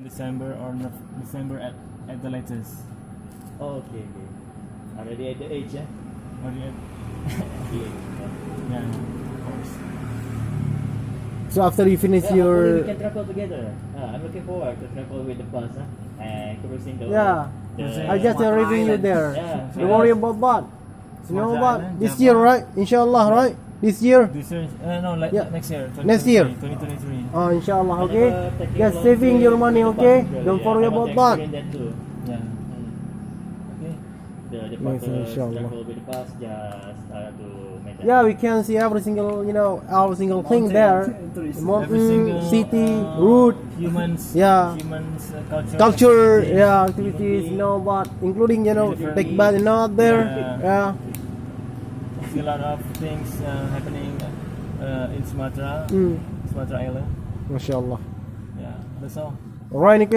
December or December at the latest. Oh, okay. Already at the age, yeah? Already at yeah, of course. So after you finish Hopefully your we can travel together. I'm looking forward to travel with the bus, and cruising the I just arriving you there. Yeah. Don't worry about that. You know Sumatra what? Island, This Java. year, right? Inshallah, right? This year. This year, no, Yeah. next year. Next year. 2023. Oh, inshallah, okay? Just saving your money, okay? Don't worry about that. That too. Yeah. Okay. The Yes, part inshallah. travel with the bus, just to maintain. Yeah, we can see every single, every single thing there. Every Mountain, single, city, road, humans, Yeah. humans, culture, activities, but including, take bath, there. Yeah. See a lot of things happening in Sumatra, Mm. Sumatra Island. Mashallah. Yeah, that's all. Alright, Nick.